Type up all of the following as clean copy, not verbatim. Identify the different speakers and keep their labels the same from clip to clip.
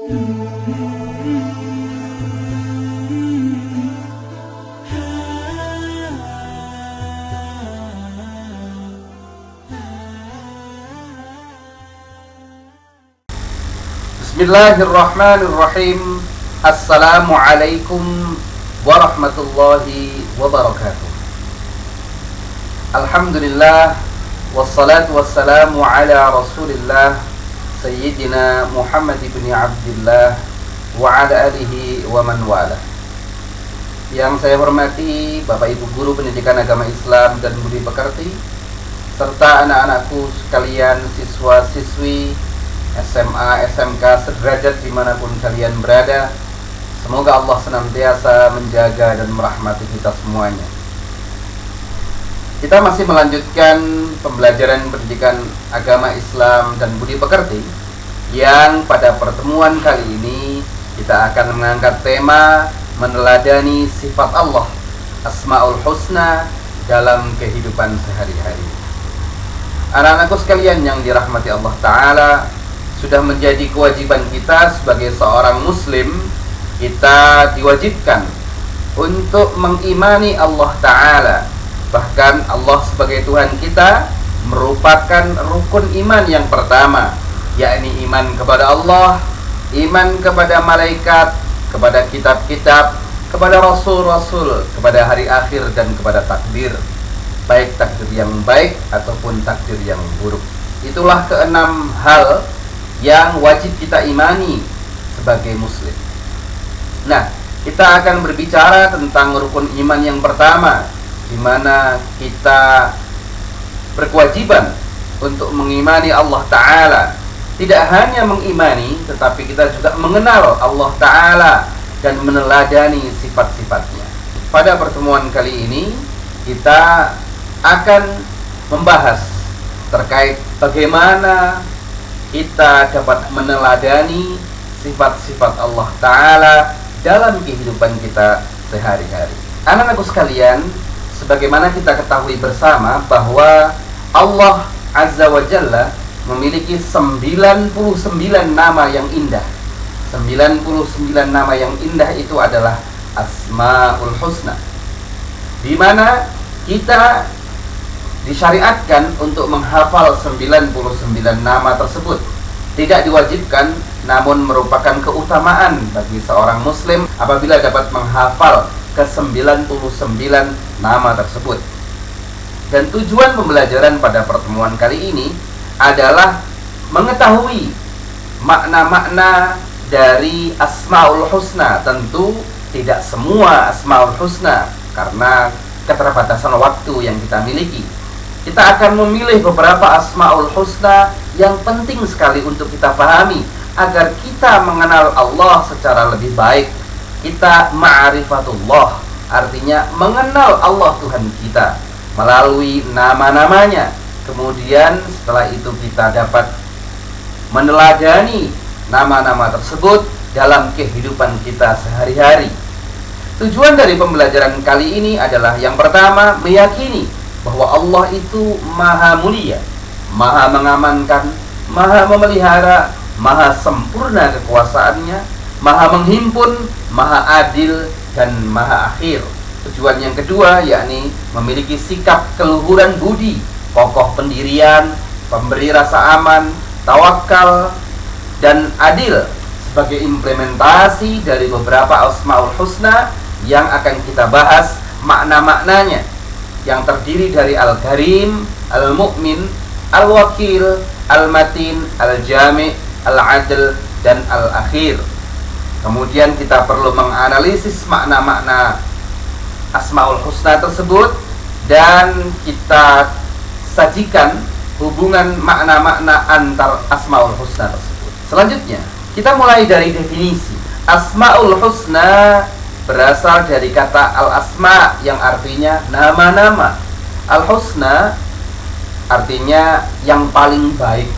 Speaker 1: Bismillahirrahmanirrahim. Assalamualaikum warahmatullahi wabarakatuh. Alhamdulillah, wassalatu wassalamu ala rasulillah Sayyidina Muhammad ibn Abdillah wa ala alihi wa man wala. Yang saya hormati Bapak Ibu Guru Pendidikan Agama Islam dan Budi Pekerti, serta anak-anakku sekalian, siswa-siswi SMA, SMK sederajat dimanapun kalian berada. Semoga Allah senantiasa menjaga dan merahmati kita semuanya. Kita masih melanjutkan pembelajaran pendidikan agama Islam dan budi pekerti, yang pada pertemuan kali ini kita akan mengangkat tema meneladani sifat Allah, Asmaul Husna, dalam kehidupan sehari-hari. Anak-anakku sekalian yang dirahmati Allah Ta'ala, sudah menjadi kewajiban kita sebagai seorang muslim. Kita diwajibkan untuk mengimani Allah Ta'ala. Bahkan Allah sebagai Tuhan kita merupakan rukun iman yang pertama, yakni iman kepada Allah, iman kepada malaikat, kepada kitab-kitab, kepada rasul-rasul, kepada hari akhir, dan kepada takdir, baik takdir yang baik ataupun takdir yang buruk. Itulah keenam hal yang wajib kita imani sebagai muslim. Nah, kita akan berbicara tentang rukun iman yang pertama, di mana kita berkewajiban untuk mengimani Allah Ta'ala. Tidak hanya mengimani, tetapi kita juga mengenal Allah Ta'ala dan meneladani sifat-sifatnya. Pada pertemuan kali ini, kita akan membahas terkait bagaimana kita dapat meneladani sifat-sifat Allah Ta'ala dalam kehidupan kita sehari-hari. Anak-anakku sekalian, sebagaimana kita ketahui bersama bahwa Allah Azza wa Jalla memiliki 99 nama yang indah. 99 nama yang indah itu adalah Asmaul Husna, di mana kita disyariatkan untuk menghafal 99 nama tersebut. Tidak diwajibkan, namun merupakan keutamaan bagi seorang muslim apabila dapat menghafal ke-99 nama tersebut. Dan tujuan pembelajaran pada pertemuan kali ini adalah mengetahui makna-makna dari Asmaul Husna. Tentu tidak semua Asmaul Husna karena keterbatasan waktu yang kita miliki. Kita akan memilih beberapa Asmaul Husna yang penting sekali untuk kita pahami agar kita mengenal Allah secara lebih baik. Kita ma'rifatullah, artinya mengenal Allah Tuhan kita melalui nama-namanya. Kemudian setelah itu kita dapat meneladani nama-nama tersebut dalam kehidupan kita sehari-hari. Tujuan dari pembelajaran kali ini adalah yang pertama, meyakini bahwa Allah itu maha mulia, maha mengamankan, maha memelihara, maha sempurna kekuasaannya, maha menghimpun, maha adil, dan maha akhir. Tujuan yang kedua yakni memiliki sikap keluhuran budi, kokoh pendirian, pemberi rasa aman, tawakal, dan adil sebagai implementasi dari beberapa Asmaul Husna yang akan kita bahas makna-maknanya, yang terdiri dari Al-Karim, Al-Mu'min, Al-Wakil, Al-Matin, Al-Jami', Al-Adl, dan Al-Akhir. Kemudian kita perlu menganalisis makna-makna Asmaul Husna tersebut, dan kita sajikan hubungan makna-makna antar Asmaul Husna tersebut. Selanjutnya, kita mulai dari definisi. Asmaul Husna berasal dari kata al-asma yang artinya nama-nama. Al-husna artinya yang paling baik.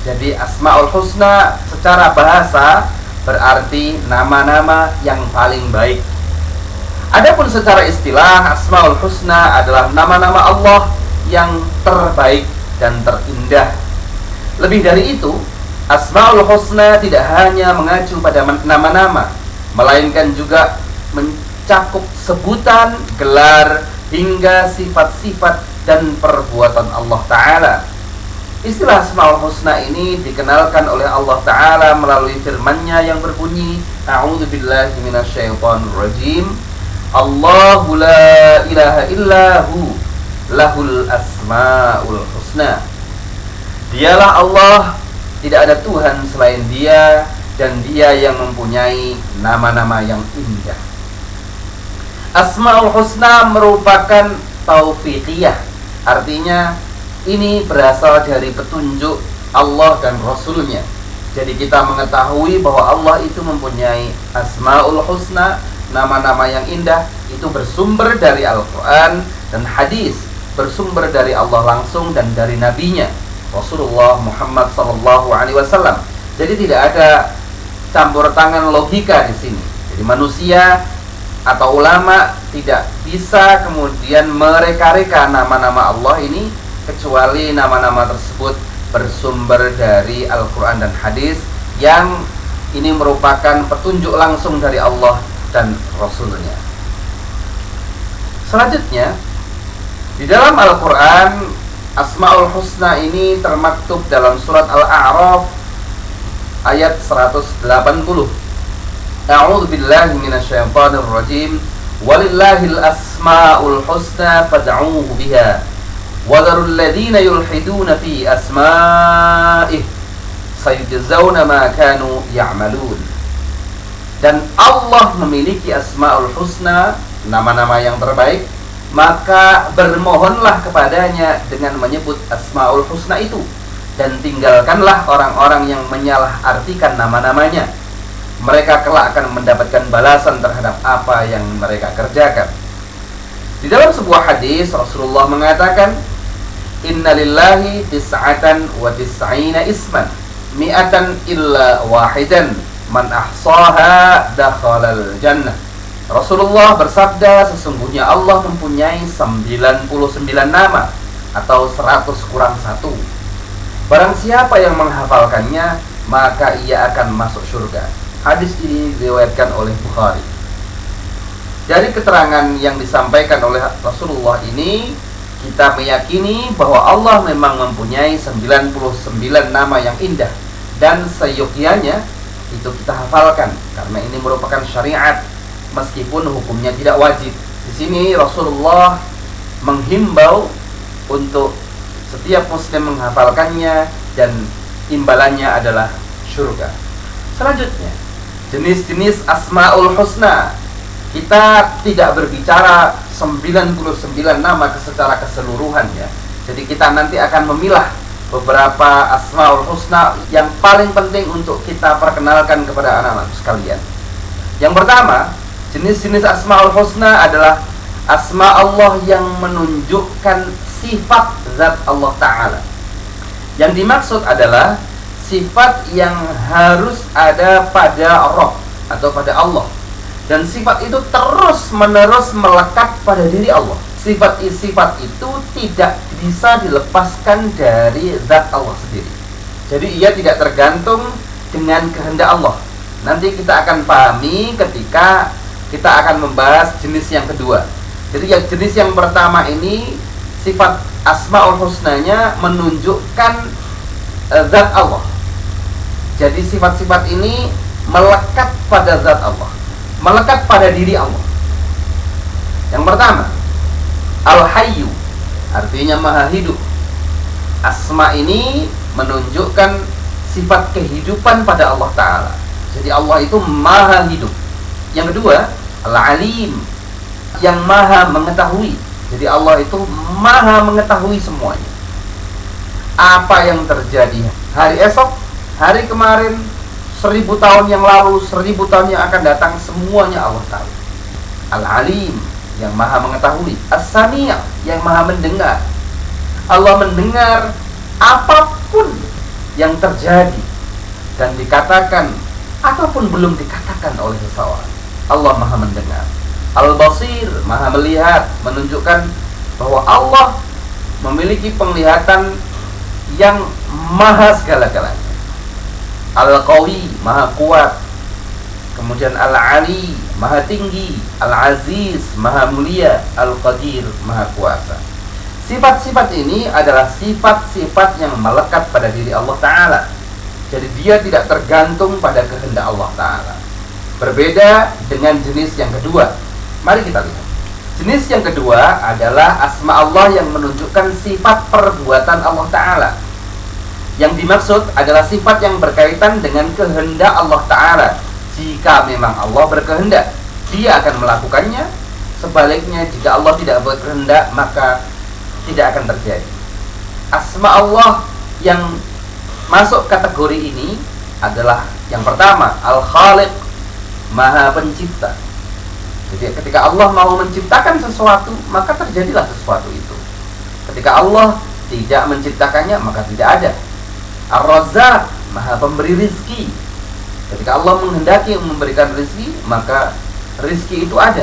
Speaker 1: Jadi Asmaul Husna secara bahasa berarti nama-nama yang paling baik. Adapun secara istilah, Asmaul Husna adalah nama-nama Allah yang terbaik dan terindah. Lebih dari itu, Asmaul Husna tidak hanya mengacu pada nama-nama, melainkan juga mencakup sebutan, gelar, hingga sifat-sifat dan perbuatan Allah Ta'ala. Istilah Asmaul Husna ini dikenalkan oleh Allah Ta'ala melalui firman-Nya yang berbunyi, A'udzubillahi minasyaitonirrajim, Allahu la ilaha illahu lahul asmaul husna. Dialah Allah, tidak ada Tuhan selain Dia, dan Dia yang mempunyai nama-nama yang indah. Asmaul Husna merupakan taufiqiyah, artinya ini berasal dari petunjuk Allah dan Rasul-Nya. Jadi kita mengetahui bahwa Allah itu mempunyai Asmaul Husna, nama-nama yang indah, itu bersumber dari Al-Quran dan hadis, bersumber dari Allah langsung dan dari Nabi-Nya Rasulullah Muhammad SAW. Jadi tidak ada campur tangan logika di sini. Jadi manusia atau ulama tidak bisa kemudian mereka-reka nama-nama Allah ini, kecuali nama-nama tersebut bersumber dari Al-Quran dan hadis, yang ini merupakan petunjuk langsung dari Allah dan Rasul-Nya. Selanjutnya, di dalam Al-Quran, Asmaul Husna ini termaktub dalam surat Al-A'raf ayat 180. A'udzu billahi minasyaitonir rajim. Walillahil asmaul husna fad'uuhu biha. Wadharul ladzina yulhiduna fi asma'ih sayujzauna ma kanu ya'malun. Dan Allah memiliki Asmaul Husna, nama-nama yang terbaik, maka bermohonlah kepadanya dengan menyebut Asmaul Husna itu, dan tinggalkanlah orang-orang yang menyalah-artikan nama-namanya. Mereka kelak akan mendapatkan balasan terhadap apa yang mereka kerjakan. Di dalam sebuah hadis Rasulullah mengatakan, Inna lillahi tis'atan wa tis'ina isman mi'atan illa wahidan man ahsaha dakhalal jannah. Rasulullah bersabda, sesungguhnya Allah mempunyai 99 nama atau 100 kurang 1. Barang siapa yang menghafalkannya, maka ia akan masuk surga. Hadis ini diriwayatkan oleh Bukhari. Dari keterangan yang disampaikan oleh Rasulullah ini, kita meyakini bahwa Allah memang mempunyai 99 nama yang indah, dan seyogyanya itu kita hafalkan, karena ini merupakan syariat meskipun hukumnya tidak wajib. Di sini Rasulullah menghimbau untuk setiap muslim menghafalkannya, dan imbalannya adalah surga. Selanjutnya, jenis-jenis Asmaul Husna. Kita tidak berbicara 99 nama secara keseluruhan ya. Jadi kita nanti akan memilah beberapa Asmaul Husna yang paling penting untuk kita perkenalkan kepada anak-anak sekalian. Yang pertama, jenis-jenis Asmaul Husna adalah asma Allah yang menunjukkan sifat zat Allah Ta'ala. Yang dimaksud adalah sifat yang harus ada pada Rabb atau pada Allah, dan sifat itu terus-menerus melekat pada diri Allah. Sifat-sifat itu tidak bisa dilepaskan dari zat Allah sendiri. Jadi ia tidak tergantung dengan kehendak Allah. Nanti kita akan pahami ketika kita akan membahas jenis yang kedua. Jadi yang jenis yang pertama ini, sifat Asmaul Husnanya menunjukkan zat Allah. Jadi sifat-sifat ini melekat pada zat Allah, melekat pada diri Allah. Yang pertama, Al-Hayyu, artinya maha hidup. Asma ini menunjukkan sifat kehidupan pada Allah Ta'ala. Jadi Allah itu maha hidup. Yang kedua, Al-Alim, yang maha mengetahui. Jadi Allah itu maha mengetahui semuanya. Apa yang terjadi hari esok, hari kemarin, 1000 tahun yang lalu, 1000 tahun yang akan datang, semuanya Allah tahu. Al-Alim, yang maha mengetahui. As-Sami', yang maha mendengar. Allah mendengar apapun yang terjadi dan dikatakan ataupun belum dikatakan oleh seseorang. Allah maha mendengar. Al-Basir, maha melihat, menunjukkan bahwa Allah memiliki penglihatan yang maha segala-galanya. Al-Qawi, Maha kuat. Kemudian Al-Ali, Maha tinggi. Al-Aziz, Maha mulia. Al-Qadir, Maha kuasa. Sifat-sifat ini adalah sifat-sifat yang melekat pada diri Allah Ta'ala. Jadi dia tidak tergantung pada kehendak Allah Ta'ala. Berbeda dengan jenis yang kedua. Mari kita lihat. Jenis yang kedua adalah asma Allah yang menunjukkan sifat perbuatan Allah Ta'ala. Yang dimaksud adalah sifat yang berkaitan dengan kehendak Allah Ta'ala. Jika memang Allah berkehendak, dia akan melakukannya. Sebaliknya, jika Allah tidak berkehendak, maka tidak akan terjadi. Asma Allah yang masuk kategori ini adalah yang pertama, Al-Khaliq, Maha Pencipta. Jadi ketika Allah mau menciptakan sesuatu, maka terjadilah sesuatu itu. Ketika Allah tidak menciptakannya, maka tidak ada. Ar-Razzaq, Maha Pemberi rizki. Ketika Allah menghendaki memberikan rizki, maka rizki itu ada.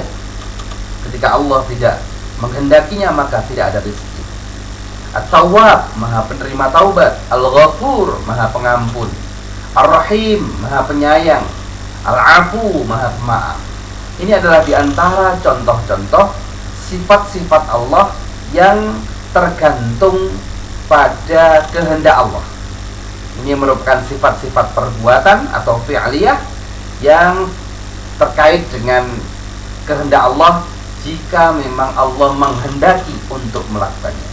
Speaker 1: Ketika Allah tidak menghendakinya, maka tidak ada rizki. At-Tawwab, Maha penerima taubat. Al-Ghafur, Maha pengampun. Ar-Rahim, Maha penyayang. Al-Afu, Maha pemaaf. Ini adalah diantara contoh-contoh sifat-sifat Allah yang tergantung pada kehendak Allah. Ini merupakan sifat-sifat perbuatan atau fi'liyah yang terkait dengan kehendak Allah jika memang Allah menghendaki untuk melakukannya.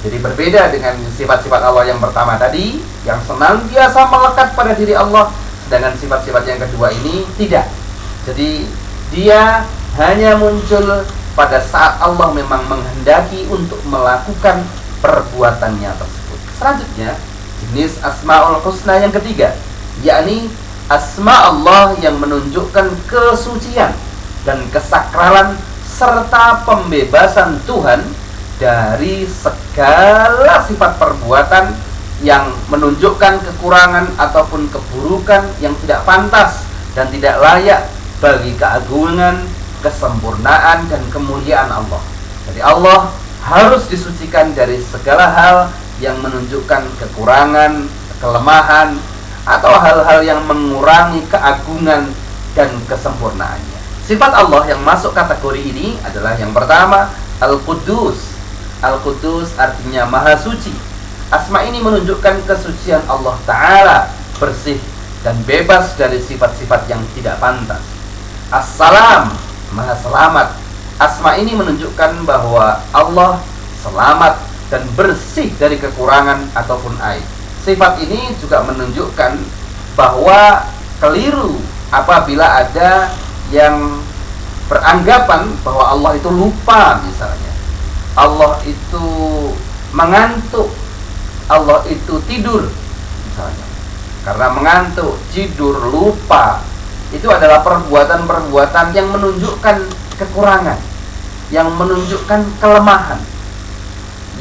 Speaker 1: Jadi berbeda dengan sifat-sifat Allah yang pertama tadi, yang senantiasa melekat pada diri Allah, sedangkan sifat-sifat yang kedua ini tidak. Jadi dia hanya muncul pada saat Allah memang menghendaki untuk melakukan perbuatannya tersebut. Selanjutnya, jenis Asmaul Husna yang ketiga, yakni asma Allah yang menunjukkan kesucian dan kesakralan serta pembebasan Tuhan dari segala sifat perbuatan yang menunjukkan kekurangan ataupun keburukan yang tidak pantas dan tidak layak bagi keagungan, kesempurnaan, dan kemuliaan Allah. Jadi Allah harus disucikan dari segala hal yang menunjukkan kekurangan, kelemahan, atau hal-hal yang mengurangi keagungan dan kesempurnaannya. Sifat Allah yang masuk kategori ini adalah yang pertama, Al-Quddus. Al-Quddus artinya Maha Suci. Asma ini menunjukkan kesucian Allah Ta'ala, bersih dan bebas dari sifat-sifat yang tidak pantas. As-Salam, Maha Selamat. Asma ini menunjukkan bahwa Allah selamat dan bersih dari kekurangan ataupun aib. Sifat ini juga menunjukkan bahwa keliru apabila ada yang beranggapan bahwa Allah itu lupa misalnya. Allah itu mengantuk, Allah itu tidur misalnya. Karena mengantuk, tidur, lupa, itu adalah perbuatan-perbuatan yang menunjukkan kekurangan, yang menunjukkan kelemahan,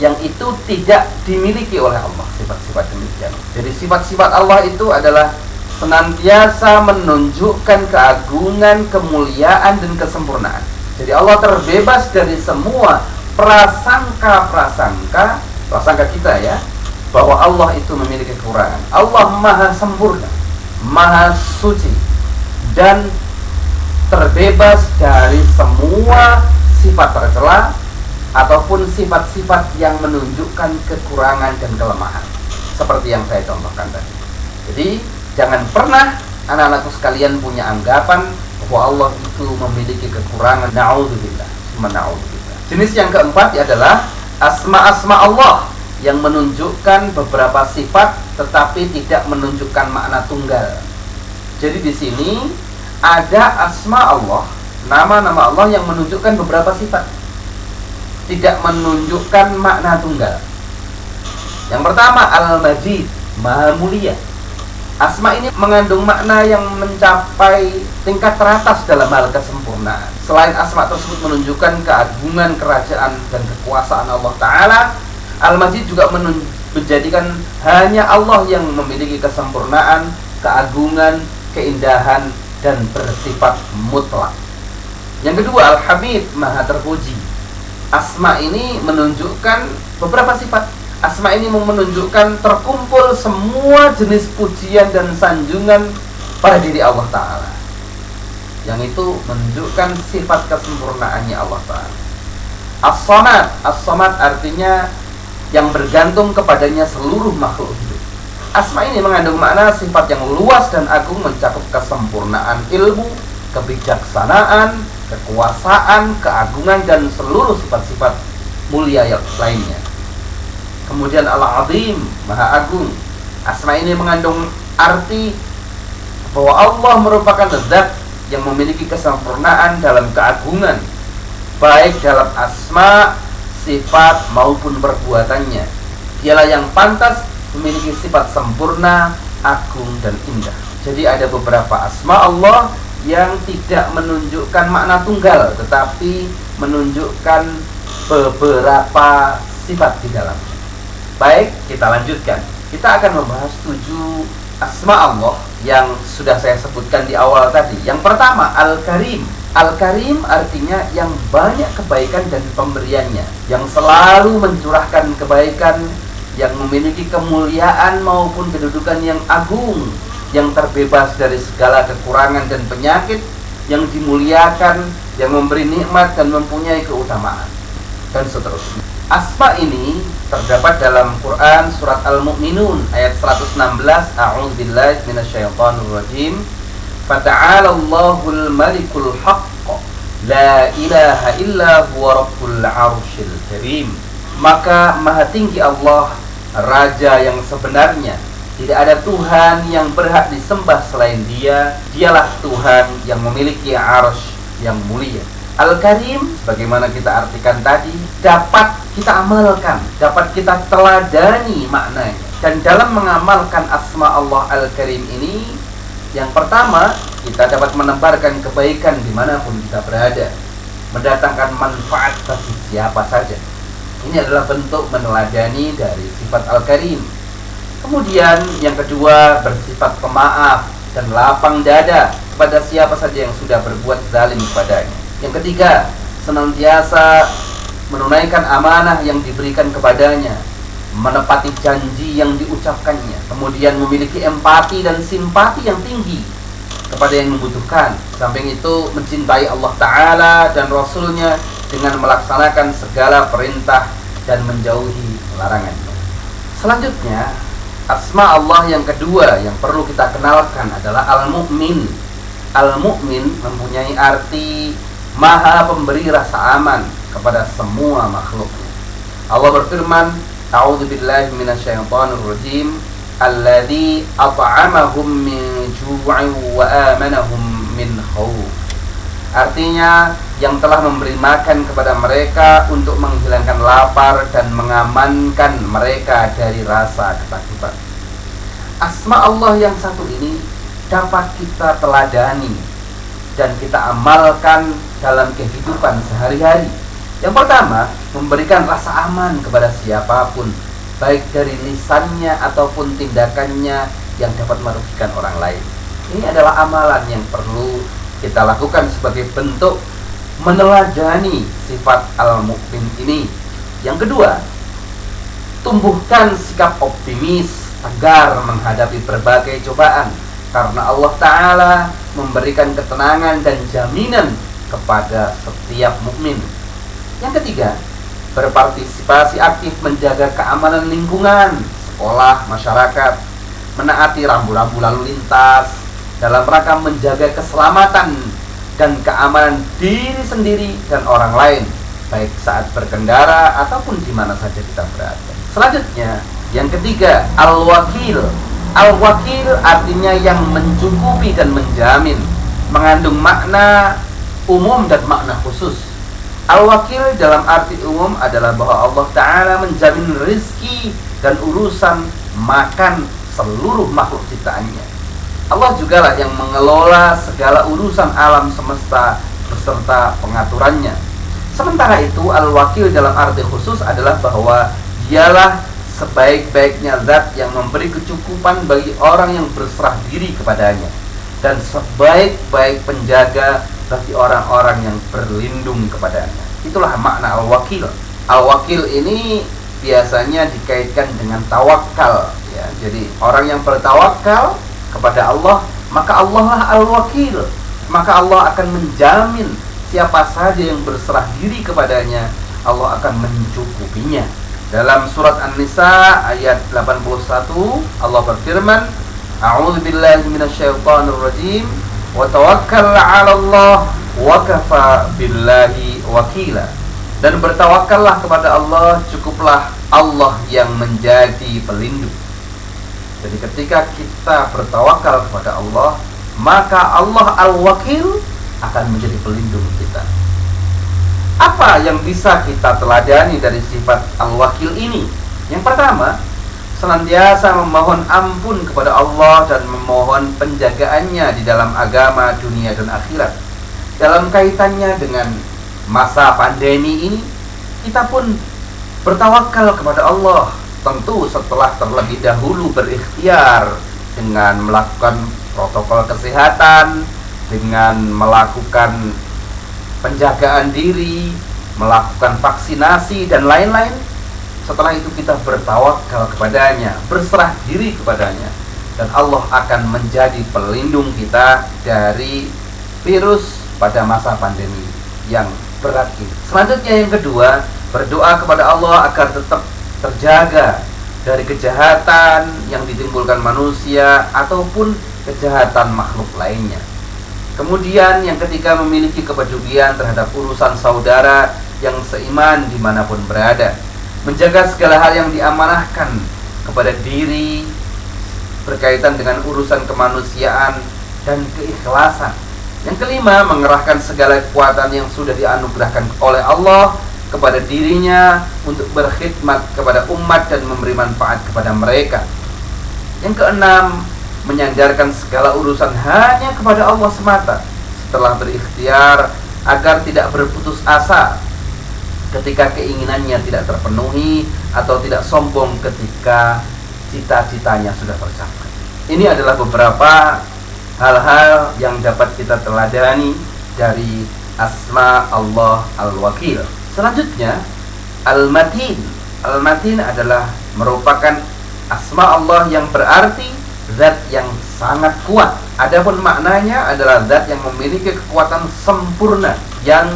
Speaker 1: yang itu tidak dimiliki oleh Allah, sifat-sifat demikian. Jadi sifat-sifat Allah itu adalah senantiasa menunjukkan keagungan, kemuliaan, dan kesempurnaan. Jadi Allah terbebas dari semua prasangka kita ya, bahwa Allah itu memiliki kekurangan. Allah Maha sempurna, Maha suci, dan terbebas dari semua sifat tercela ataupun sifat-sifat yang menunjukkan kekurangan dan kelemahan, seperti yang saya contohkan tadi. Jadi jangan pernah anak-anakku sekalian punya anggapan bahwa Allah itu memiliki kekurangan. Na'udzubillah, na'udzubillah. Jenis yang keempat adalah asma-asma Allah yang menunjukkan beberapa sifat tetapi tidak menunjukkan makna tunggal. Jadi di sini ada asma Allah, nama-nama Allah yang menunjukkan beberapa sifat, tidak menunjukkan makna tunggal. Yang pertama, Al-Majid, Maha Mulia. Asma ini mengandung makna yang mencapai tingkat teratas dalam hal kesempurnaan. Selain asma tersebut menunjukkan keagungan, kerajaan, dan kekuasaan Allah Ta'ala, Al-Majid juga menjadikan hanya Allah yang memiliki kesempurnaan, keagungan, keindahan, dan bersifat mutlak. Yang kedua, Al-Hamid, Maha terpuji. Asma ini menunjukkan beberapa sifat. Asma ini menunjukkan terkumpul semua jenis pujian dan sanjungan pada diri Allah Ta'ala, yang itu menunjukkan sifat kesempurnaannya Allah Ta'ala. As-Samad, As-Samad artinya yang bergantung kepadanya seluruh makhluk hidup. Asma ini mengandung makna sifat yang luas dan agung, mencakup kesempurnaan ilmu, kebijaksanaan, kekuasaan, keagungan, dan seluruh sifat-sifat mulia yang lainnya. Kemudian Al-Azim, Maha Agung. Asma ini mengandung arti bahwa Allah merupakan zat yang memiliki kesempurnaan dalam keagungan, baik dalam asma, sifat maupun perbuatannya. Dialah yang pantas memiliki sifat sempurna, agung, dan indah. Jadi ada beberapa asma Allah yang tidak menunjukkan makna tunggal, tetapi menunjukkan beberapa sifat di dalamnya. Baik, kita lanjutkan. Kita akan membahas 7 asma Allah yang sudah saya sebutkan di awal tadi. Yang pertama, Al-Karim. Al-Karim artinya yang banyak kebaikan dan pemberiannya, yang selalu mencurahkan kebaikan, yang memiliki kemuliaan maupun kedudukan yang agung, yang terbebas dari segala kekurangan dan penyakit, yang dimuliakan, yang memberi nikmat dan mempunyai keutamaan, dan seterusnya. Asma ini terdapat dalam Quran surat Al-Mu'minun ayat 116. A'udzubillahi minasyaitonirrajim. Fata'alallahul malikul haqq, la ilaha illa huwa rabbul arsyil karim. Maka maha tinggi Allah, Raja yang sebenarnya. Tidak ada Tuhan yang berhak disembah selain Dia. Dialah Tuhan yang memiliki arsy yang mulia. Al-Karim, sebagaimana kita artikan tadi, dapat kita amalkan, dapat kita teladani maknanya. Dan dalam mengamalkan asma Allah Al-Karim ini, yang pertama, kita dapat menebarkan kebaikan dimanapun kita berada, mendatangkan manfaat bagi siapa saja. Ini adalah bentuk meneladani dari sifat Al-Karim. Kemudian yang kedua, bersifat pemaaf dan lapang dada kepada siapa saja yang sudah berbuat zalim kepadanya. Yang ketiga, senantiasa menunaikan amanah yang diberikan kepadanya, menepati janji yang diucapkannya, kemudian memiliki empati dan simpati yang tinggi kepada yang membutuhkan. Samping itu, mencintai Allah Ta'ala dan Rasulnya dengan melaksanakan segala perintah dan menjauhi larangannya. Selanjutnya, asma Allah yang kedua yang perlu kita kenalkan adalah Al-Mu'min. Al-Mu'min mempunyai arti Maha pemberi rasa aman kepada semua makhluknya. Allah berfirman, A'udzubillahi minasyaitonirrajim, alladzi at'amahum min ju'in wa amanahum min khauf. Artinya, yang telah memberi makan kepada mereka untuk menghilangkan lapar dan mengamankan mereka dari rasa ketakutan. Asma Allah yang satu ini dapat kita teladani dan kita amalkan dalam kehidupan sehari-hari. Yang pertama, memberikan rasa aman kepada siapapun, baik dari lisannya ataupun tindakannya yang dapat merugikan orang lain. Ini adalah amalan yang perlu kita lakukan sebagai bentuk meneladani sifat Al-Mu'min ini. Yang kedua, tumbuhkan sikap optimis agar menghadapi berbagai cobaan, karena Allah Ta'ala memberikan ketenangan dan jaminan kepada setiap mukmin. Yang ketiga, berpartisipasi aktif menjaga keamanan lingkungan, sekolah, masyarakat, menaati rambu-rambu lalu lintas dalam rangka menjaga keselamatan dan keamanan diri sendiri dan orang lain, baik saat berkendara ataupun di mana saja kita berada. Selanjutnya, yang ketiga, Al-Wakil. Al-Wakil artinya yang mencukupi dan menjamin, mengandung makna umum dan makna khusus. Al-Wakil dalam arti umum adalah bahwa Allah Ta'ala menjamin rizki dan urusan makan seluruh makhluk ciptaannya. Allah jugalah yang mengelola segala urusan alam semesta beserta pengaturannya. Sementara itu, Al-Wakil dalam arti khusus adalah bahwa dialah sebaik-baiknya zat yang memberi kecukupan bagi orang yang berserah diri kepadanya, dan sebaik-baik penjaga bagi orang-orang yang berlindung kepadanya. Itulah makna Al-Wakil. Al-Wakil ini biasanya dikaitkan dengan tawakal ya. Jadi orang yang bertawakal kepada Allah, maka Allah lah al-wakil. Maka Allah akan menjamin siapa saja yang berserah diri kepadanya, Allah akan mencukupinya. Dalam surat An-Nisa ayat 81 Allah berfirman, A'udzubillahi minasyaitonir rajim, wa tawakkal 'alallah wa kafa billahi wakila. Dan bertawakallah kepada Allah, cukuplah Allah yang menjadi pelindung. Jadi ketika kita bertawakal kepada Allah, maka Allah al-wakil akan menjadi pelindung kita. Apa yang bisa kita teladani dari sifat al-wakil ini? Yang pertama, senantiasa memohon ampun kepada Allah dan memohon penjagaannya di dalam agama, dunia, dan akhirat. Dalam kaitannya dengan masa pandemi ini, kita pun bertawakal kepada Allah, tentu setelah terlebih dahulu berikhtiar dengan melakukan protokol kesehatan, dengan melakukan penjagaan diri, melakukan vaksinasi, dan lain-lain. Setelah itu kita bertawakal kepadanya, berserah diri kepadanya, dan Allah akan menjadi pelindung kita dari virus pada masa pandemi yang berat ini. Selanjutnya yang kedua, berdoa kepada Allah agar tetap terjaga dari kejahatan yang ditimbulkan manusia ataupun kejahatan makhluk lainnya. Kemudian yang ketiga, memiliki kepedulian terhadap urusan saudara yang seiman dimanapun berada, menjaga segala hal yang diamanahkan kepada diri berkaitan dengan urusan kemanusiaan dan keikhlasan. Yang kelima, mengerahkan segala kekuatan yang sudah dianugerahkan oleh Allah kepada dirinya untuk berkhidmat kepada umat dan memberi manfaat kepada mereka. Yang keenam, menyandarkan segala urusan hanya kepada Allah semata setelah berikhtiar agar tidak berputus asa ketika keinginannya tidak terpenuhi atau tidak sombong ketika cita-citanya sudah tercapai. Ini adalah beberapa hal-hal yang dapat kita teladani dari asma Allah al-wakil. Selanjutnya, al-matin. Al-matin adalah merupakan asma Allah yang berarti zat yang sangat kuat. Adapun maknanya adalah zat yang memiliki kekuatan sempurna, yang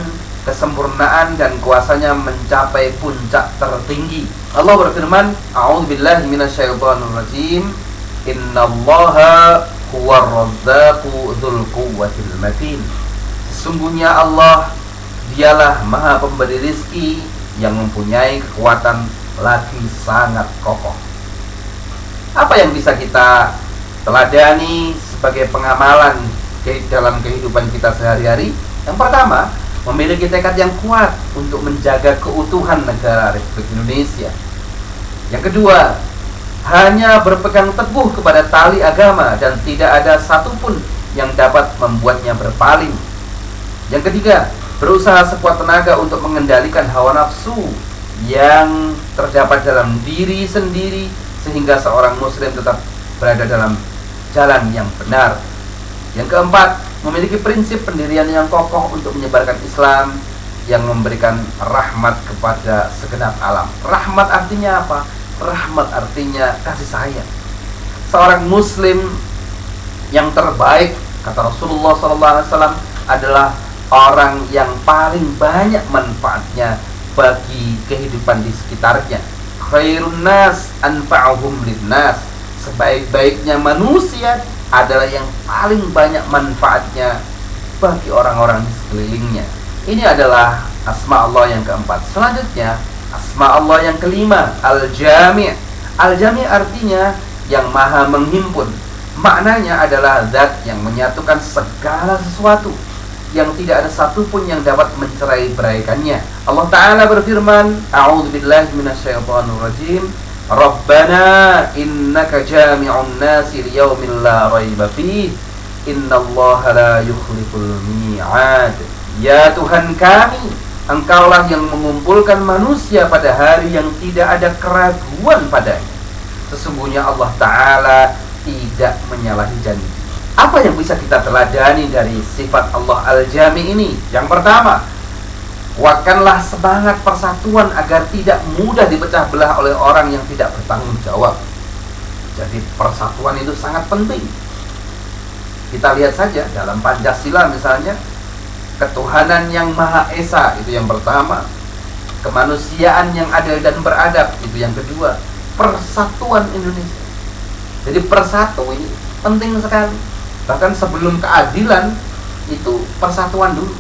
Speaker 1: kesempurnaan dan kuasanya mencapai puncak tertinggi. Allah berfirman, A'udzubillahi minasyaitonir rajim, Innallaha huwar razzaqu dzul quwwatil matin. Sesungguhnya Allah, dialah maha pemberi rizki yang mempunyai kekuatan lagi sangat kokoh. Apa yang bisa kita teladani sebagai pengamalan dalam kehidupan kita sehari-hari? Yang pertama, memiliki tekad yang kuat untuk menjaga keutuhan negara Republik Indonesia. Yang kedua, hanya berpegang teguh kepada tali agama dan tidak ada satupun yang dapat membuatnya berpaling. Yang ketiga, berusaha sekuat tenaga untuk mengendalikan hawa nafsu yang terdapat dalam diri sendiri sehingga seorang muslim tetap berada dalam jalan yang benar. Yang keempat, memiliki prinsip pendirian yang kokoh untuk menyebarkan Islam yang memberikan rahmat kepada segenap alam. Rahmat artinya apa? Rahmat artinya kasih sayang. Seorang muslim yang terbaik, kata Rasulullah SAW, adalah orang yang paling banyak manfaatnya bagi kehidupan di sekitarnya. Khairun nas anfa'uhum linnas. Sebaik-baiknya manusia adalah yang paling banyak manfaatnya bagi orang-orang di sekelilingnya. Ini adalah asma Allah yang keempat. Selanjutnya, asma Allah yang kelima, Al-Jami'. Al-Jami' artinya yang maha menghimpun. Maknanya adalah zat yang menyatukan segala sesuatu, yang tidak ada satupun yang dapat mencerai-beraikannya. Allah Ta'ala berfirman, A'udzubillahi minasyaitonir rajim, Rabbana innaka jami'un nasi liyaumin la raiba fih, innallaha la yukhliful mi'ad. Ya Tuhan kami, Engkaulah yang mengumpulkan manusia pada hari yang tidak ada keraguan padanya. Sesungguhnya Allah Ta'ala tidak menyalahi janji. Apa yang bisa kita teladani dari sifat Allah Al-Jami ini? Yang pertama, Kuatkanlah semangat persatuan agar tidak mudah dipecah belah oleh orang yang tidak bertanggung jawab. Jadi persatuan itu sangat penting. Kita lihat saja dalam Pancasila misalnya, ketuhanan yang Maha Esa itu yang pertama, kemanusiaan yang adil dan beradab itu yang kedua, persatuan Indonesia. Jadi persatu ini penting sekali. Bahkan sebelum keadilan itu persatuan dulu.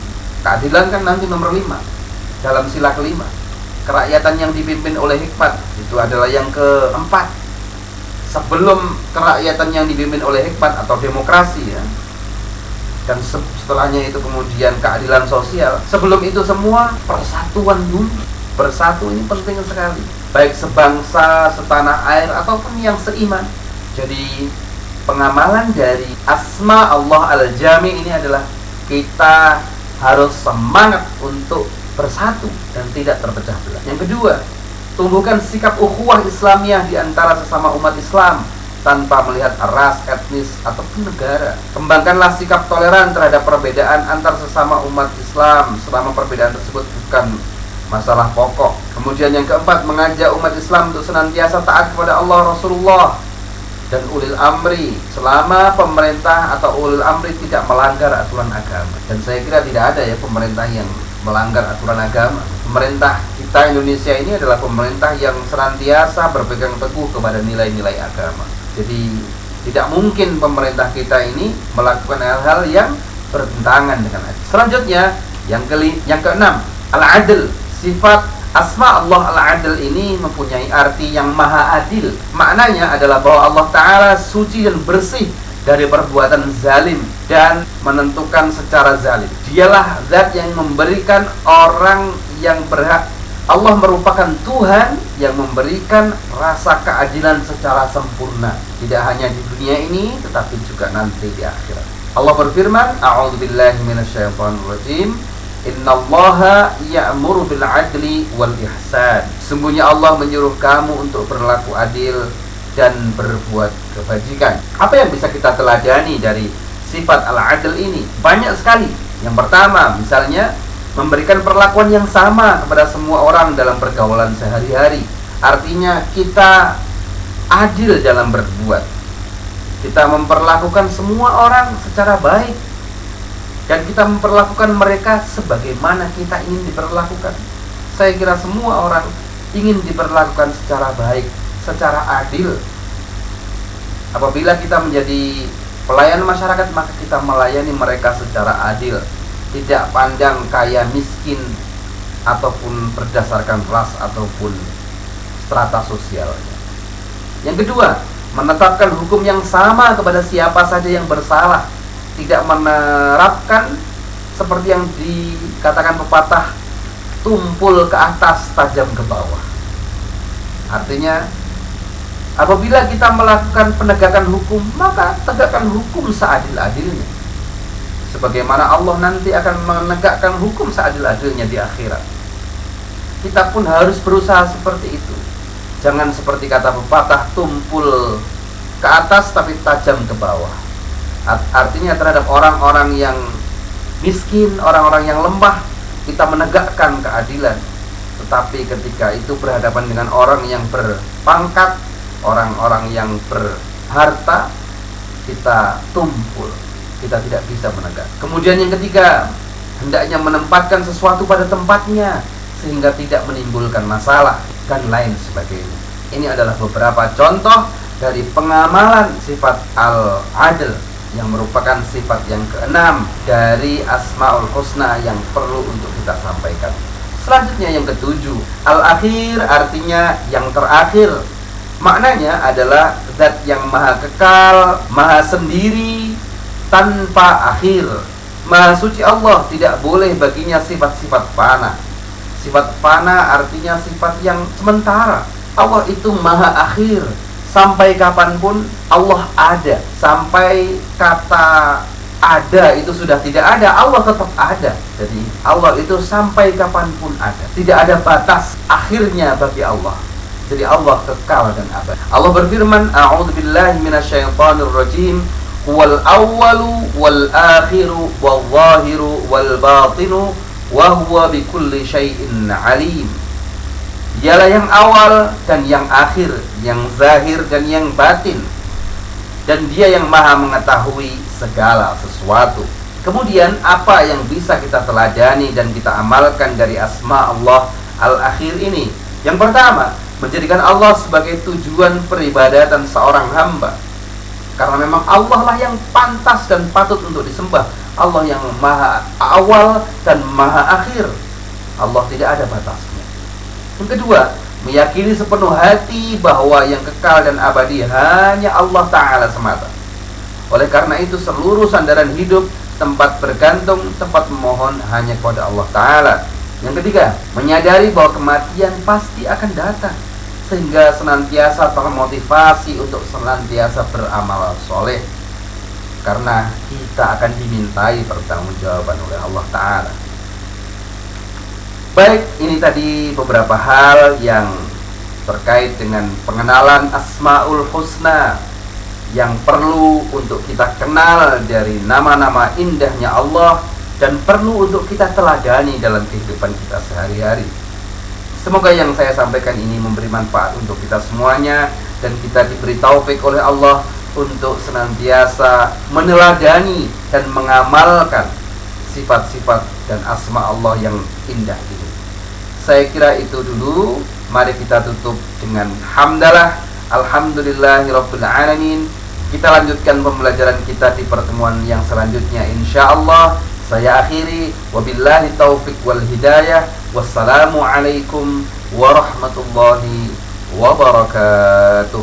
Speaker 1: Keadilan kan nanti nomor 5 dalam sila kelima. Kerakyatan yang dipimpin oleh hikmat itu adalah yang keempat. Sebelum kerakyatan yang dipimpin oleh hikmat atau demokrasi ya, dan setelahnya itu kemudian keadilan sosial. Sebelum itu semua persatuan dulu. Bersatu ini penting sekali, baik sebangsa, setanah air ataupun yang seiman. Jadi pengamalan dari asma Allah Al-Jami ini adalah kita harus semangat untuk bersatu dan tidak terpecah belah. Yang kedua, tumbuhkan sikap ukhuwah Islamiyah di antara sesama umat Islam tanpa melihat ras, etnis, ataupun negara. Kembangkanlah sikap toleran terhadap perbedaan antar sesama umat Islam selama perbedaan tersebut bukan masalah pokok. Kemudian yang keempat, mengajak umat Islam untuk senantiasa taat kepada Allah, Rasulullah, dan ulil amri selama pemerintah atau ulil amri tidak melanggar aturan agama. Dan saya kira tidak ada ya pemerintah yang melanggar aturan agama. Pemerintah kita Indonesia ini adalah pemerintah yang senantiasa berpegang teguh kepada nilai-nilai agama. Jadi tidak mungkin pemerintah kita ini melakukan hal-hal yang bertentangan dengan agama. Selanjutnya yang keenam, al-adl. Sifat asma Allah al-adl ini mempunyai arti yang maha adil. Maknanya adalah bahwa Allah Ta'ala suci dan bersih dari perbuatan zalim dan menentukan secara zalim. Dialah zat yang memberikan orang yang berhak. Allah merupakan Tuhan yang memberikan rasa keadilan secara sempurna, tidak hanya di dunia ini tetapi juga nanti di akhirat. Allah berfirman, a'udzubillahi minasyaitonirrajim, innallaha ya'muru bil adli wal ihsan. Sungguhnya Allah menyuruh kamu untuk berlaku adil dan berbuat kebajikan. Apa yang bisa kita teladani dari sifat al-adl ini? Banyak sekali. Yang pertama, misalnya memberikan perlakuan yang sama kepada semua orang dalam pergaulan sehari-hari. Artinya kita adil dalam berbuat. Kita memperlakukan semua orang secara baik, dan kita memperlakukan mereka sebagaimana kita ingin diperlakukan. Saya kira semua orang ingin diperlakukan secara baik, secara adil. Apabila kita menjadi pelayan masyarakat, maka kita melayani mereka secara adil, tidak pandang kaya miskin ataupun berdasarkan ras ataupun strata sosialnya. Yang kedua, menetapkan hukum yang sama kepada siapa saja yang bersalah, tidak menerapkan seperti yang dikatakan pepatah, tumpul ke atas tajam ke bawah. Artinya apabila kita melakukan penegakan hukum, maka tegakkan hukum seadil-adilnya, sebagaimana Allah nanti akan menegakkan hukum seadil-adilnya di akhirat. Kita pun harus berusaha seperti itu. Jangan seperti kata pepatah, tumpul ke atas tapi tajam ke bawah. Artinya terhadap orang-orang yang miskin, orang-orang yang lemah, kita menegakkan keadilan. Tetapi ketika itu berhadapan dengan orang yang berpangkat, orang-orang yang berharta, kita tumpul, kita tidak bisa menegak. Kemudian yang ketiga, hendaknya menempatkan sesuatu pada tempatnya sehingga tidak menimbulkan masalah dan lain sebagainya. Ini adalah beberapa contoh dari pengamalan sifat al-adl yang merupakan sifat yang keenam dari Asmaul Husna yang perlu untuk kita sampaikan. Selanjutnya yang ketujuh, al-akhir artinya yang terakhir. Maknanya adalah zat yang maha kekal, maha sendiri, tanpa akhir. Maha suci Allah, tidak boleh baginya sifat-sifat fana. Sifat fana artinya sifat yang sementara. Allah itu maha akhir. Sampai kapanpun Allah ada. Sampai kata ada itu sudah tidak ada, Allah tetap ada. Jadi Allah itu sampai kapanpun ada. Tidak ada batas akhirnya bagi Allah. Jadi Allah kekal dan abadi. Allah berfirman, a'udzubillahi minasyaitonirrajim, huwal awwalu wal akhiru wal zahiru wal batinu wa huwa bikulli syai'in alim. Dialah yang awal dan yang akhir, yang zahir dan yang batin, dan Dia yang maha mengetahui segala sesuatu. Kemudian apa yang bisa kita teladani dan kita amalkan dari asma Allah al-akhir ini? Yang pertama, menjadikan Allah sebagai tujuan peribadatan seorang hamba, karena memang Allah lah yang pantas dan patut untuk disembah. Allah yang maha awal dan maha akhir. Allah tidak ada batasnya. Yang kedua, meyakini sepenuh hati bahwa yang kekal dan abadi hanya Allah Ta'ala semata. Oleh karena itu seluruh sandaran hidup, tempat bergantung, tempat memohon hanya kepada Allah Ta'ala. Yang ketiga, menyadari bahwa kematian pasti akan datang, sehingga senantiasa termotivasi untuk senantiasa beramal soleh, karena kita akan dimintai pertanggungjawaban oleh Allah Ta'ala. Baik, ini tadi beberapa hal yang terkait dengan pengenalan Asmaul Husna yang perlu untuk kita kenal dari nama-nama indahnya Allah, dan perlu untuk kita teladani dalam kehidupan kita sehari-hari. Semoga yang saya sampaikan ini memberi manfaat untuk kita semuanya, dan kita diberi taufik oleh Allah untuk senantiasa meneladani dan mengamalkan sifat-sifat dan asma Allah yang indah ini. Saya kira itu dulu. Mari kita tutup dengan hamdalah. Alhamdulillahirabbil alamin. Kita lanjutkan pembelajaran kita di pertemuan yang selanjutnya insyaallah. Saya akhiri, wabillahi taufiq wal hidayah. Wassalamualaikum warahmatullahi wabarakatuh.